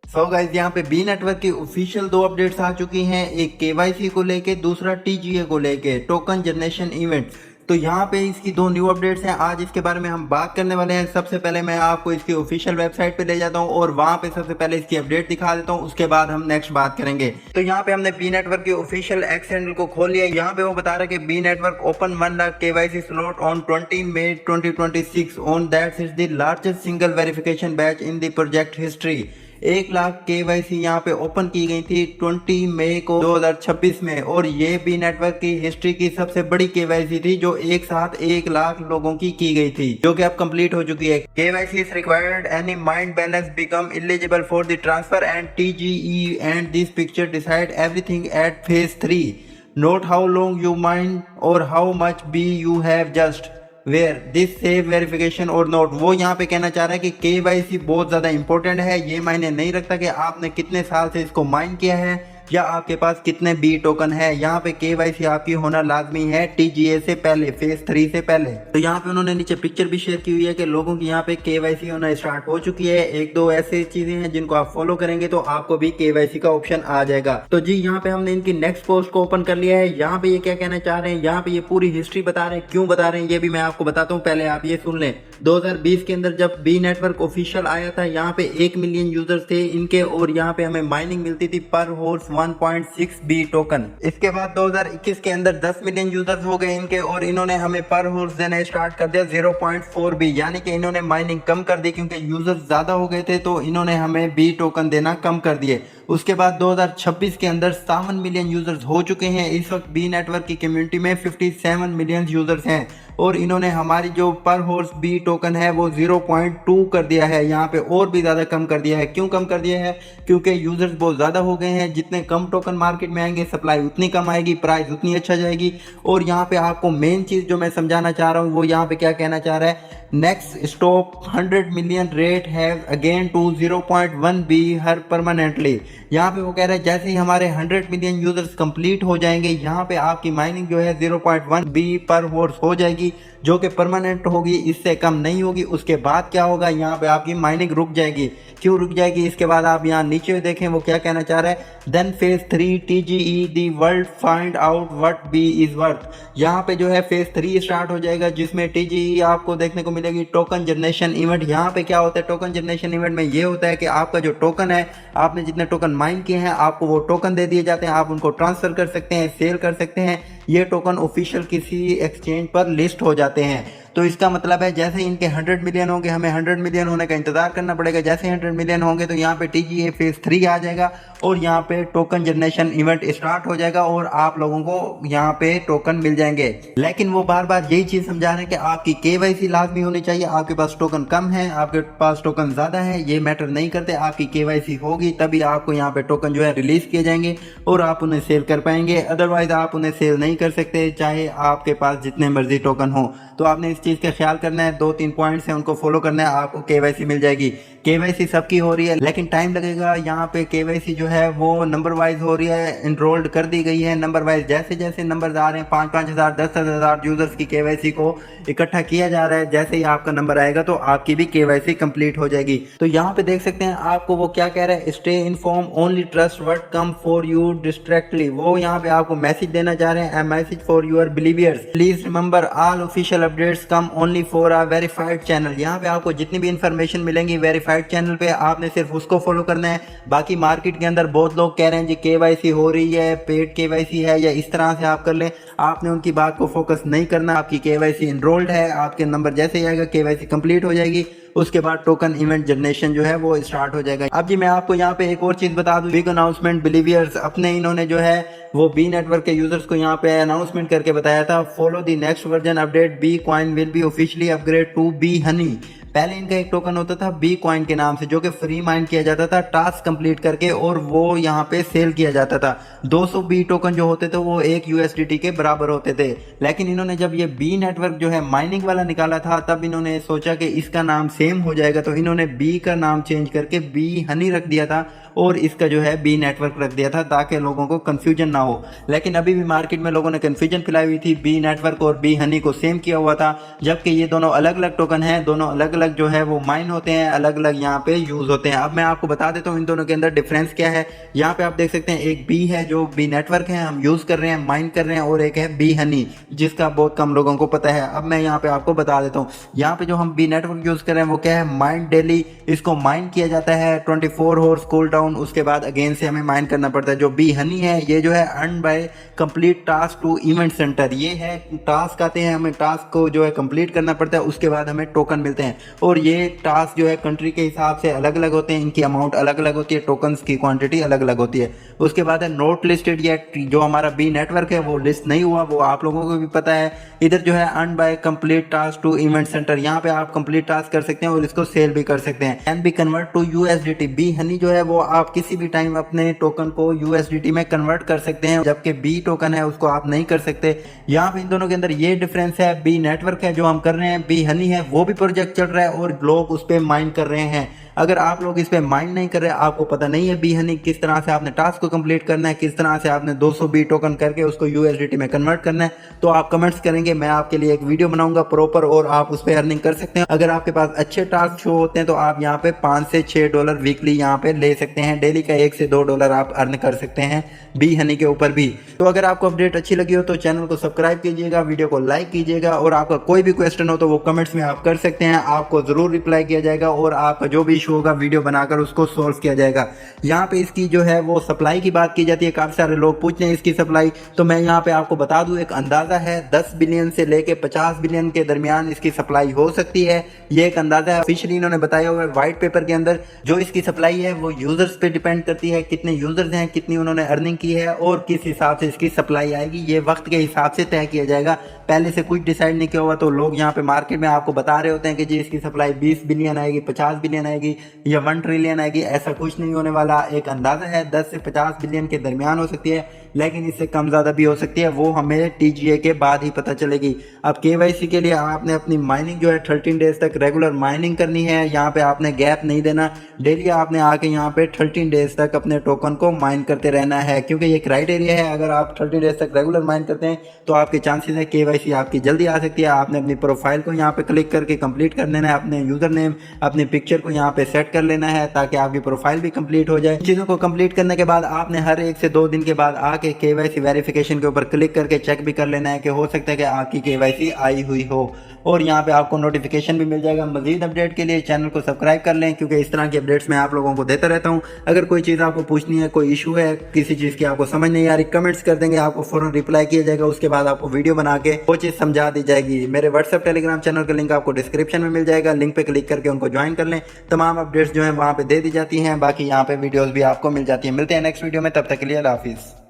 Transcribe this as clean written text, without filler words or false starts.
So guys यहाँ पे B network की ऑफिशियल दो अपडेट्स आ चुकी हैं, एक केवाईसी को लेके, दूसरा टीजीए को लेके, टोकन जनरेशन इवेंट। तो यहाँ पे इसकी दो न्यू अपडेट्स हैं, आज इसके बारे में हम बात करने वाले हैं। सबसे पहले मैं आपको इसकी ऑफिशियल वेबसाइट पे ले जाता हूँ और वहाँ पे सबसे पहले इसकी अपडेट दिखा देता हूँ, उसके बाद हम नेक्स्ट बात करेंगे। तो यहाँ पे हमने बी नेटवर्क की ऑफिशियल एक्स हैंडल को खोल लिया। यहाँ पे वो बता रहा है कि B network open 1 lakh KYC slot on 20 May 2026 on that is the largest single verification batch in the project history. 1 lakh KYC यहाँ पे ओपन की गई थी 20 मई को 2026 में, और ये भी नेटवर्क की हिस्ट्री की सबसे बड़ी केवाईसी थी जो एक साथ 1 लाख लोगों की गई थी, जो कि अब कंप्लीट हो चुकी है। KYC is required any mind balance become eligible for the transfer and TGE and this picture decide everything at phase 3। Note how long you mind और how much B you have just where this save verification और note. वो यहाँ पे कहना चाह रहा है कि केवाईसी बहुत ज्यादा इंपॉर्टेंट है। ये मायने नहीं रखता कि आपने कितने साल से इसको माइन किया है या आपके पास कितने बी टोकन है। यहाँ पे केवाईसी आपकी होना लाजमी है टीजीए से पहले, फेज 3 से पहले। तो यहाँ पे उन्होंने नीचे पिक्चर भी शेयर की हुई है कि लोगों की यहाँ पे केवाईसी होना स्टार्ट हो चुकी है। एक दो ऐसी चीजें हैं जिनको आप फॉलो करेंगे तो आपको भी केवाईसी का ऑप्शन आ जाएगा। तो जी यहाँ पे हमने इनकी नेक्स्ट पोस्ट को ओपन कर लिया है। यहाँ पे ये क्या कहना चाह रहे हैं, यहाँ पे ये पूरी हिस्ट्री बता रहे हैं। क्यों बता रहे हैं ये भी मैं आपको बताता हूँ, पहले आप ये सुन लें। 2020 के अंदर जब बी नेटवर्क ऑफिशियल आया था, यहाँ पे 1 मिलियन यूजर्स थे इनके, और यहाँ पे हमें माइनिंग मिलती थी पर हॉर्स 1.6 बी टोकन। इसके बाद 2021 के अंदर 10 मिलियन यूजर्स हो गए इनके, और इन्होंने हमें पर हॉर्स देना स्टार्ट कर दिया 0.4 बी, यानी कि इन्होंने माइनिंग कम कर दी क्योंकि यूजर्स ज्यादा हो गए थे, तो इन्होंने हमें बी टोकन देना कम कर दिए। उसके बाद 2026 के अंदर 57 मिलियन यूजर्स हो चुके हैं। इस वक्त बी नेटवर्क की कम्युनिटी में 57 मिलियन यूजर्स हैं, और इन्होंने हमारी जो पर हॉर्स बी टोकन है वो 0.2 कर दिया है, यहाँ पे और भी ज़्यादा कम कर दिया है। क्यों कम कर दिया है? क्योंकि यूजर्स बहुत ज़्यादा हो गए हैं। जितने कम टोकन मार्केट में आएंगे, सप्लाई उतनी कम आएगी, प्राइस उतनी अच्छा जाएगी। और यहाँ पे आपको मेन चीज़ जो मैं समझाना चाह रहा हूँ वो यहाँ पे क्या कहना चाह रहा है, next stop 100 million rate have again to 0.1 B her permanently. यहाँ पे वो कह रहे हैं जैसे ही हमारे 100 मिलियन यूजर्स कंप्लीट हो जाएंगे, यहाँ पे आपकी माइनिंग जो है 0.1 बी पर हॉर्स हो जाएगी, जो कि परमानेंट होगी, इससे कम नहीं होगी। उसके बाद क्या होगा, यहाँ पे आपकी माइनिंग रुक जाएगी। क्यों रुक जाएगी? इसके बाद आप यहाँ नीचे देखें वो क्या कहना चाह रहा है, then phase 3 TGE the world find out what B is worth. यहाँ पे जो है फेज 3 स्टार्ट हो जाएगा, जिसमें टीजीई आपको देखने को मिलेगी टोकन जनरेशन इवेंट। यहाँ पे क्या होता है टोकन जनरेशन इवेंट में, ये होता है कि आपका जो टोकन है, आपने जितने टोकन माइन किए हैं, आपको वो टोकन दे दिए जाते हैं, आप उनको ट्रांसफर कर सकते हैं, सेल कर सकते हैं। ये टोकन ऑफिशियल किसी एक्सचेंज पर लिस्ट हो जाते हैं। तो इसका मतलब है जैसे इनके 100 मिलियन होंगे, हमें 100 मिलियन होने का इंतजार करना पड़ेगा। जैसे 100 मिलियन होंगे तो यहाँ पे टीजीए फेज 3 आ जाएगा, और यहाँ पे टोकन जनरेशन इवेंट स्टार्ट हो जाएगा, और आप लोगों को यहाँ पे टोकन मिल जाएंगे। लेकिन वो बार बार यही चीज समझा रहे हैं कि आपकी केवाईसी लाजमी होनी चाहिए। आपके पास टोकन कम है, आपके पास टोकन ज्यादा है, ये मैटर नहीं करते। आपकी केवाईसी होगी तभी आपको यहाँ पे टोकन जो है रिलीज किए जाएंगे और आप उन्हें सेल कर पाएंगे, अदरवाइज आप उन्हें सेल नहीं कर सकते, चाहे आपके पास जितने मर्जी टोकन हो। तो आपने इस चीज का ख्याल करना है, 2-3 पॉइंट्स हैं उनको फॉलो करना है, आपको केवाईसी मिल जाएगी। केवाईसी सबकी हो रही है लेकिन टाइम लगेगा। यहाँ पे केवाईसी जो है वो नंबर वाइज हो रही है, इनरोल्ड कर दी गई है नंबर वाइज। जैसे जैसे नंबर आ रहे हैं, 5-5 हज़ार 10-10 हज़ार यूजर्स की केवाईसी को इकट्ठा किया जा रहा है। जैसे ही आपका नंबर आएगा तो आपकी भी केवाईसी कंप्लीट हो जाएगी। तो यहाँ पे देख सकते हैं आपको वो क्या कह रहा है, stay inform only trust what come for you directly. वो यहाँ पे आपको मैसेज देना चाह रहे हैं, a message for your believers, please remember all official updates come only for a verified channel. यहाँ पे आपको जितनी भी इंफॉर्मेशन मिलेंगी वेरीफाइड चैनल पे, आपने सिर्फ उसको फॉलो करना है। बाकी मार्केट के अंदर बहुत लोग कह रहे हैं जी केवाईसी हो रही है, पेड केवाईसी है, या इस तरह से आप कर लें, आपने उनकी बात को फोकस नहीं करना। आपकी केवाईसी इनरोल्ड है, आपके नंबर जैसे ही आएगा केवाईसी कंप्लीट हो जाएगी, उसके बाद टोकन इवेंट जनरेशन जो है वो स्टार्ट हो जाएगा। अब जी मैं आपको यहाँ पे एक और चीज बता दूं, बिग अनाउंसमेंट बिलीवियर्स अपने इन्होंने जो है वो बी नेटवर्क के यूजर्स को यहाँ पे अनाउंसमेंट करके बताया था, follow the next version update, B coin will be officially upgrade to B honey. पहले इनका एक टोकन होता था बी कॉइन के नाम से, जो कि फ्री माइंड किया जाता था टास्क कंप्लीट करके, और वो यहाँ पे सेल किया जाता था। 200 बी टोकन जो होते थे वो 1 यूएसडीटी के बराबर होते थे। लेकिन इन्होंने जब ये बी नेटवर्क जो है माइनिंग वाला निकाला था, तब इन्होंने सोचा कि इसका नाम सेम हो जाएगा, तो इन्होंने बी का नाम चेंज करके बी हनी रख दिया था, और इसका जो है बी नेटवर्क रख दिया था ताकि लोगों को कंफ्यूजन ना हो। लेकिन अभी भी मार्केट में लोगों ने कंफ्यूजन फैलाई हुई थी, बी नेटवर्क और बी हनी को सेम किया हुआ था, जबकि ये दोनों अलग अलग टोकन हैं, दोनों अलग अलग अलग जो है वो माइन होते हैं, अलग अलग यहाँ पे यूज होते हैं। अब मैं आपको बता देता हूँ इन दोनों के अंदर डिफरेंस क्या है। यहाँ पे आप देख सकते हैं एक बी है जो बी नेटवर्क है हम यूज कर रहे हैं, माइन कर रहे हैं, और एक है बी हनी जिसका बहुत कम लोगों को पता है। अब मैं यहाँ पे आपको बता देता हूँ, यहाँ पे जो हम बी नेटवर्क यूज कर रहे हैं वो क्या है, माइन डेली। इसको माइन किया जाता है 24 हॉर्स कूल डाउन, उसके बाद अगेन से हमें माइन करना पड़ता है। जो बी हनी है ये जो है earn by complete task to event centre, ये है टास्क आते हैं, हमें टास्क को जो है कंप्लीट करना पड़ता है, उसके बाद हमें टोकन मिलते हैं। और ये टास्क जो है कंट्री के हिसाब से अलग अलग होते हैं, इनकी अमाउंट अलग अलग होती है, टोकन्स की क्वांटिटी अलग अलग होती है। उसके बाद है नोट लिस्टेड येट, जो हमारा बी नेटवर्क है वो लिस्ट नहीं हुआ, वो आप लोगों को भी पता है। इधर जो है earn by complete task to event centre, यहाँ पे आप कंप्लीट टास्क कर सकते हैं और इसको सेल भी कर सकते हैं। Can be convert to USDT, B honey जो है वो आप किसी भी टाइम अपने टोकन को यूएसडीटी में कन्वर्ट कर सकते हैं, जबकि बी टोकन है उसको आप नहीं कर सकते। यहाँ पे इन दोनों के अंदर ये डिफरेंस है, बी नेटवर्क है जो हम कर रहे हैं, बी हनी है वो भी प्रोजेक्ट चल रहा है और लोग उस पर माइन कर रहे हैं। अगर आप लोग इस पे माइंड नहीं कर रहे, आपको पता नहीं है बी हनी किस तरह से आपने टास्क को कंप्लीट करना है, किस तरह से आपने 200 बी टोकन करके उसको यूएसडीटी में कन्वर्ट करना है, तो आप कमेंट्स करेंगे, मैं आपके लिए एक वीडियो बनाऊंगा प्रॉपर और आप उस पर अर्निंग कर सकते हैं। अगर आपके पास अच्छे टास्क शो होते हैं तो आप यहाँ पे $5 से $6 वीकली यहाँ पे ले सकते हैं, डेली का $1 से $2 आप अर्न कर सकते हैं बी हनी के ऊपर भी। तो अगर आपको अपडेट अच्छी लगी हो तो चैनल को सब्सक्राइब कीजिएगा, वीडियो को लाइक कीजिएगा, और आपका कोई भी क्वेश्चन हो तो वो कमेंट्स में आप कर सकते हैं, आपको जरूर रिप्लाई किया जाएगा और आपका जो भी इशू होगा वीडियो बनाकर उसको सॉल्व किया जाएगा। यहाँ पे इसकी जो है वो सप्लाई की बात की जाती है, काफी सारे लोग पूछते हैं इसकी सप्लाई, तो मैं यहाँ पे आपको बता दूं एक अंदाजा है 10 बिलियन से लेके 50 बिलियन के दरमियान इसकी सप्लाई हो सकती है। ये एक अंदाजा है, ऑफिशियली इन्होंने बताया हुआ है व्हाइट पेपर के अंदर। जो इसकी सप्लाई है वो यूजर्स पे डिपेंड करती है, कितने यूजर्स हैं, कितनी उन्होंने अर्निंग की है और किस हिसाब से इसकी सप्लाई आएगी, ये वक्त के हिसाब से तय किया जाएगा। पहले से कुछ डिसाइड नहीं किया हुआ, तो लोग यहाँ पे मार्केट में आपको बता रहे होते हैं कि जी इसकी सप्लाई 20 बिलियन आएगी, 50 बिलियन आएगी या 1 ट्रिलियन आएगी। ऐसा कुछ नहीं होने वाला, एक अंदाजा है 10 से 50 बिलियन के दरमियान हो सकती है, लेकिन इससे कम ज़्यादा भी हो सकती है, वो हमें टीजीए के बाद ही पता चलेगी। अब केवाईसी के लिए आपने अपनी माइनिंग जो है 13 डेज तक रेगुलर माइनिंग करनी है, यहाँ पे आपने गैप नहीं देना, डेली आपने आके यहाँ पे 13 डेज तक अपने टोकन को माइन करते रहना है, क्योंकि ये क्राइटेरिया है। अगर आप 13 डेज तक रेगुलर माइन करते हैं तो आपके चांसेस है केवाईसी आपकी जल्दी आ सकती है। आपने अपनी प्रोफाइल को यहाँ पे क्लिक करके कंप्लीट कर लेना है, अपने यूजर नेम अपनी पिक्चर को यहाँ पे सेट कर लेना है ताकि आपकी प्रोफाइल भी कंप्लीट हो जाए। चीज़ों को कंप्लीट करने के बाद आपने हर 1 से 2 दिन के बाद आके केवाईसी वेरिफिकेशन के ऊपर क्लिक करके चेक भी कर लेना है कि हो सकता है कि आपकी केवाईसी आई हुई हो, और यहाँ पे आपको नोटिफिकेशन भी मिल जाएगा। मजीद अपडेट के लिए चैनल को सब्सक्राइब कर लें, क्योंकि इस तरह की अपडेट्स मैं आप लोगों को देता रहता हूँ। अगर कोई चीज़ आपको पूछनी है, कोई इशू है, किसी चीज़ की आपको समझ नहीं आ रही, कमेंट्स कर देंगे, आपको फौरन रिप्लाई किया जाएगा, उसके बाद आपको वीडियो बना के वो चीज़ समझा दी जाएगी। मेरे व्हाट्सएप टेलीग्राम चैनल का लिंक आपको डिस्क्रिप्शन में मिल जाएगा, लिंक पे क्लिक करके उनको ज्वाइन कर लें। तमाम अपडेट्स जो है वहाँ पे दे दी जाती हैं, बाकी यहाँ पे वीडियोज़ भी आपको मिल जाती है। मिलते हैं नेक्स्ट वीडियो में, तब तक के लिए अल्लाह हाफिज़।